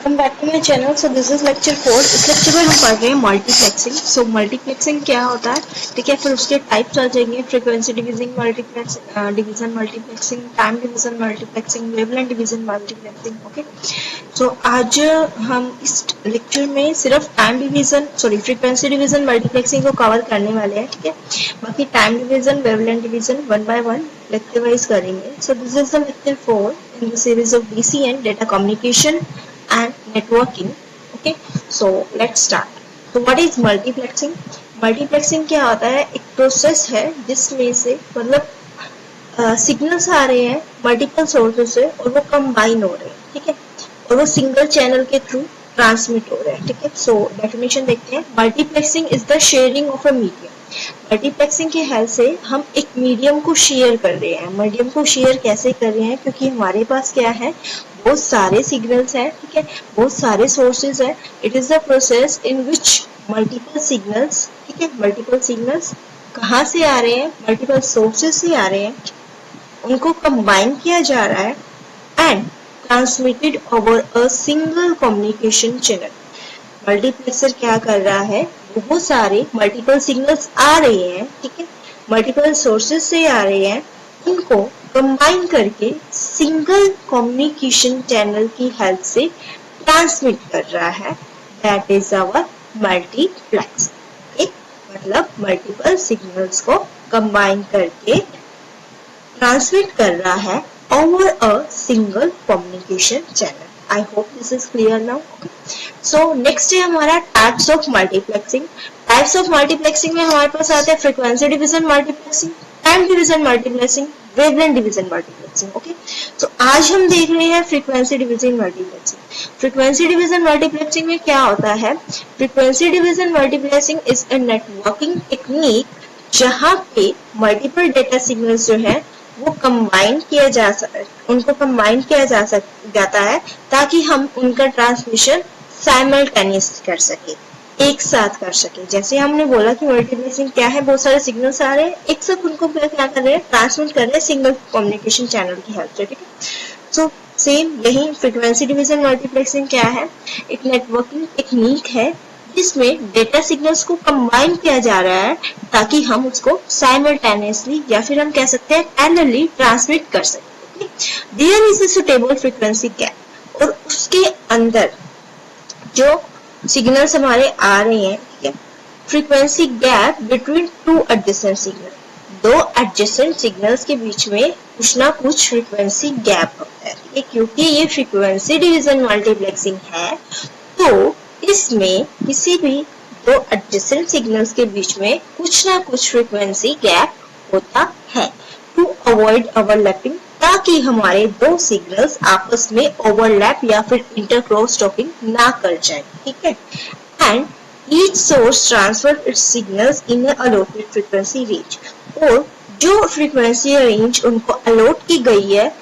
Welcome back to my channel. So this is lecture 4। इस lecture में हम पढ़ रहे हैं मल्टीप्लेक्सिंग। सो मल्टीप्लेक्सिंग क्या होता है, ठीक है। फिर उसके टाइप्स आ जाएंगे, frequency division multiplexing, time division multiplexing, wavelength division multiplexing. Okay, so आज हम इस लेक्चर में सिर्फ फ्रीक्वेंसी डिवीजन मल्टीप्लेक्सिंग को कवर करने वाले हैं, ठीक है। बाकी time division, wavelength division one by one lecture wise करेंगे। So this is the lecture 4 in the series of DCN, data communication and networking. Okay, so let's start. So what is multiplexing? Multiplexing क्या होता है, एक process है जिसमें से मतलब signals आ रहे हैं मल्टीपल सोर्सेस से और वो कंबाइन हो रहे हैं, ठीक है, और वो सिंगल चैनल के थ्रू ट्रांसमिट हो रहे हैं, ठीक है। सो डेफिनेशन देखते हैं। Multiplexing is the sharing of a medium. Multiplexing की हेल्प से हम एक मीडियम को शेयर कर रहे हैं। मीडियम को शेयर कैसे कर रहे हैं, क्योंकि हमारे पास क्या है, बहुत सारे सिग्नल्स हैं, ठीक है, बहुत सारे सोर्सेज हैं। It is the process in which multiple signals, ठीक है, मल्टीपल सिग्नल्स कहाँ से आ रहे हैं, मल्टीपल सोर्सेज से आ रहे हैं, उनको कंबाइन किया जा रहा है and transmitted over a single communication channel. Multiplexer क्या कर रहा है, बहुत सारे मल्टीपल सिग्नल्स आ रहे हैं, ठीक है, मल्टीपल सोर्सेज से आ रहे हैं, उनको कंबाइन करके सिंगल कम्युनिकेशन चैनल की हेल्प से ट्रांसमिट कर रहा है। That is our multiplex. मतलब मल्टीपल सिग्नल्स को कंबाइन करके ट्रांसमिट कर रहा है over a single communication channel. I hope this is clear now. Okay. So next है हमारा types of multiplexing. Types of multiplexing में हमारे पास आते हैं frequency division multiplexing, time division multiplexing, wavelength division multiplexing. Okay. So आज हम देख रहे हैं frequency division multiplexing. Frequency division multiplexing में क्या होता है? Frequency division multiplexing is a networking technique जहाँ पे multiple data signals जो है वो कंबाइन किया जाता है ताकि हम उनका ट्रांसमिशन साइमल्टेनियस कर सके, एक साथ कर सके। जैसे हमने बोला कि मल्टीप्लेक्सिंग क्या है, बहुत सारे सिग्नल्स आ रहे हैं, एक साथ उनको क्या कर रहे हैं, ट्रांसमिट कर रहे हैं सिंगल कम्युनिकेशन चैनल की हेल्प से, ठीक है। सो सेम यही फ्रीक्वेंसी डिवीजन मल्टीप्लेक्सिंग क्या है, एक नेटवर्किंग टेक्निक है जिसमें डेटा सिग्नल्स को कंबाइन किया जा रहा है ताकि हम उसको साइमल्टेनियसली या फिर हम कह सकते हैं पैरेलली ट्रांसमिट कर सकते हैं। There is a suitable frequency gap, और उसके अंदर जो सिग्नल्स हमारे आ रहे हैं, ठीक है, frequency gap between two adjacent signal, दो एडजेसेंट सिग्नल्स के बीच में कुछ ना कुछ फ्रीक्वेंसी गैप होता है, ठीक है। क्योंकि ये फ्रीक्वेंसी डिवीजन मल्टीप्लेक्सिंग है तो इसमें किसी भी दो एडजेसेंट सिग्नल्स के बीच में कुछ ना कुछ फ्रीक्वेंसी गैप होता है टू अवॉइड ओवरलैपिंग, ताकि हमारे दो सिग्नल्स आपस में ओवरलैप या फिर इंटरक्रॉस टॉकिंग ना कर जाए, ठीक है। And each source transfer it's signals in allotted frequency range, और जो फ्रीक्वेंसी रेंज उनको अलॉट की गई है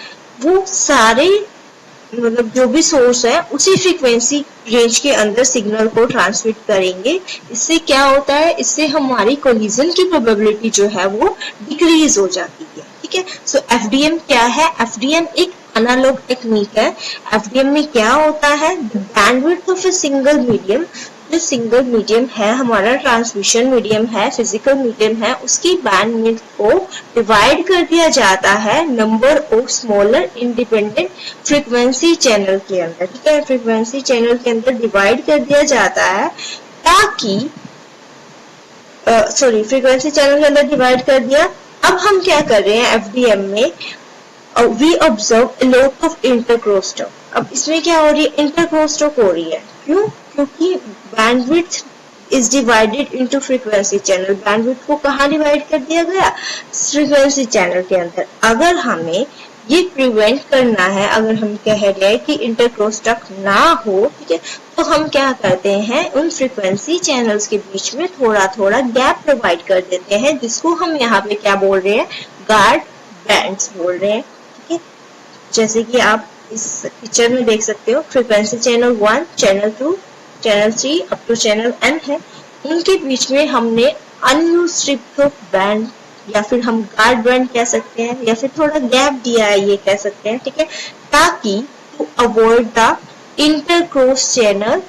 वो सारे मतलब जो भी सोर्स है उसी फ्रीक्वेंसी रेंज के अंदर सिग्नल को ट्रांसमिट करेंगे। इससे क्या होता है, इससे हमारी कोलिजन की प्रोबेबिलिटी जो है वो डिक्रीज हो जाती है, ठीक है। सो एफडीएम क्या है, एफडीएम एक एनालॉग टेक्निक है। एफडीएम में क्या होता है, the bandwidth of a single medium, जो सिंगल मीडियम है हमारा, ट्रांसमिशन मीडियम है, फिजिकल मीडियम है, उसकी बैंडविड्थ को डिवाइड कर दिया जाता है number of smaller independent frequency channel के अंदर, ठीक है। फ्रीक्वेंसी चैनल के अंदर डिवाइड कर दिया जाता है ताकि फ्रीक्वेंसी चैनल के अंदर डिवाइड कर दिया। अब हम क्या कर रहे हैं एफडीएम में, we observe a lot of intercross talk. अब इसमें क्या हो रही है, इंटरक्रॉस टॉक हो रही है, क्यों, क्योंकि bandwidth is divided into frequency channel. Bandwidth को कहाँ डिवाइड कर दिया गया, फ्रीक्वेंसी चैनल के अंदर। अगर हमें ये प्रिवेंट करना है, अगर हम कह रहे हैं कि इंटरक्रॉस टॉक ना हो, ठीक है, तो हम क्या करते हैं, उन फ्रीक्वेंसी चैनल्स के बीच में थोड़ा थोड़ा गैप प्रोवाइड कर देते हैं, जिसको हम यहाँ पे क्या बोल रहे हैं, गार्ड बैंड्स बोल रहे हैं, ठीक है। जैसे कि आप इस पिक्चर में देख सकते हो, frequency channel 1, channel 2, channel 3 up to channel n है, उनके बीच में हमने अनयूज्ड स्ट्रिप ऑफ बैंड या फिर हम गार्ड बैंड कह सकते हैं या फिर थोड़ा गैप दिया है ये कह सकते हैं, ठीक है, ताकि to avoid the intercross channel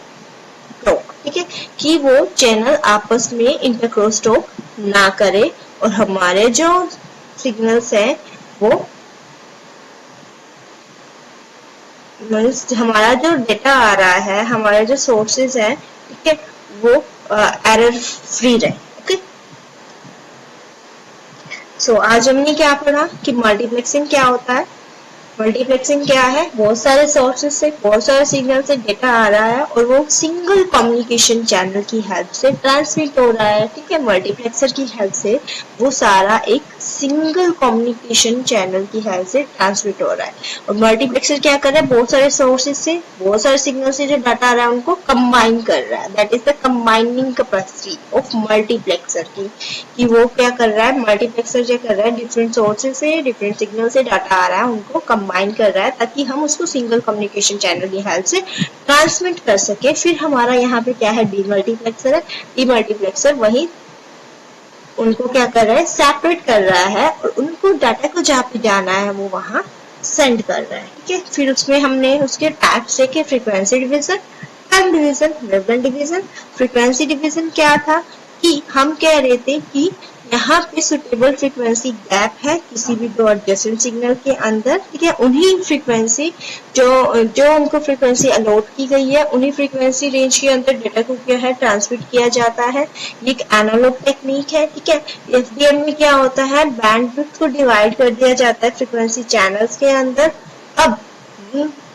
talk, ठीक है, कि वो चैनल आपस में इंटरक्रॉस टॉक ना करे और हमारे जो सिग्नल्स हैं वो हमारा जो डेटा आ रहा है, हमारे जो सोर्सेज हैं, ठीक है, वो एरर फ्री रहे। ओके, सो आज हमने क्या पढ़ा कि मल्टीप्लेक्सिंग क्या होता है। मल्टीप्लेक्सिंग क्या है, बहुत सारे सोर्सेस से, बहुत सारे सिग्नल से डेटा आ रहा है और वो सिंगल कम्युनिकेशन चैनल की हेल्प से ट्रांसमिट हो रहा है, ठीक है। मल्टीप्लेक्सर की हेल्प से वो सारा एक सिंगल कम्युनिकेशन चैनल की हेल्प से ट्रांसमिट हो रहा है। और मल्टीप्लेक्सर क्या कर रहा है, बहुत सारे सोर्सेस से, बहुत सारे सिग्नल से जो डाटा आ रहा है उनको कंबाइन कर रहा है। That is the combining capacity of multiplexer की, कि वो क्या कर रहा है, मल्टीप्लेक्सर क्या कर रहा है, डिफरेंट सोर्सेस से, डिफरेंट सिग्नल से डाटा आ रहा है, उनको कंबाइन कर रहा है ताकि हम उसको सिंगल कम्युनिकेशन चैनल की हेल्प से ट्रांसमिट कर सके। फिर हमारा यहाँ पे क्या है, डीमल्टीप्लेक्सर है। डीमल्टीप्लेक्सर वही उनको क्या कर रहा है, सेपरेट कर रहा है और उनको डाटा को जहाँ पे जाना है वो वहां सेंड कर रहा है, ठीक है। फिर उसमें हमने उसके टाइप्स देखे, frequency division, time division, wavelength division. Frequency division क्या था कि हम कह रहे थे कि यहाँ पे सुटेबल फ्रीक्वेंसी गैप है किसी भी दो एडजेसेंट सिग्नल के अंदर, ठीक है। उन्हीं फ्रीक्वेंसी जो उनको फ्रीक्वेंसी अलॉट की गई है, उन्हीं फ्रीक्वेंसी रेंज के अंदर डेटा को क्या है, ट्रांसमिट किया जाता है। ये एक एनालॉग टेक्निक है, ठीक है। एफडीएम में क्या होता है, बैंडविड्थ को डिवाइड कर दिया जाता है फ्रीक्वेंसी चैनल्स के अंदर। अब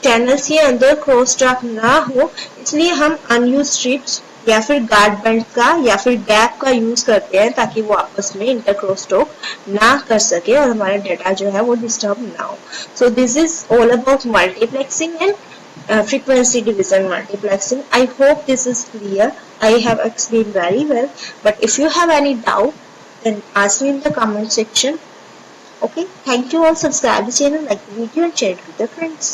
चैनल्स के अंदर क्रॉस टॉक ना हो, इसलिए हम अनयूज स्ट्रिप्स या फिर गार्ड बैंड का या फिर गैप का यूज करते हैं ताकि वो आपस में इंटरक्रॉस टॉक ना कर सके और हमारा डेटा जो है वो डिस्टर्ब ना हो। सो this is all about multiplexing and frequency division multiplexing. I hope this is clear. I have explained very well. But if you have any doubt, then ask me in the comment section. Okay. Thank you all. Subscribe the channel, like the video, and share it with your friends.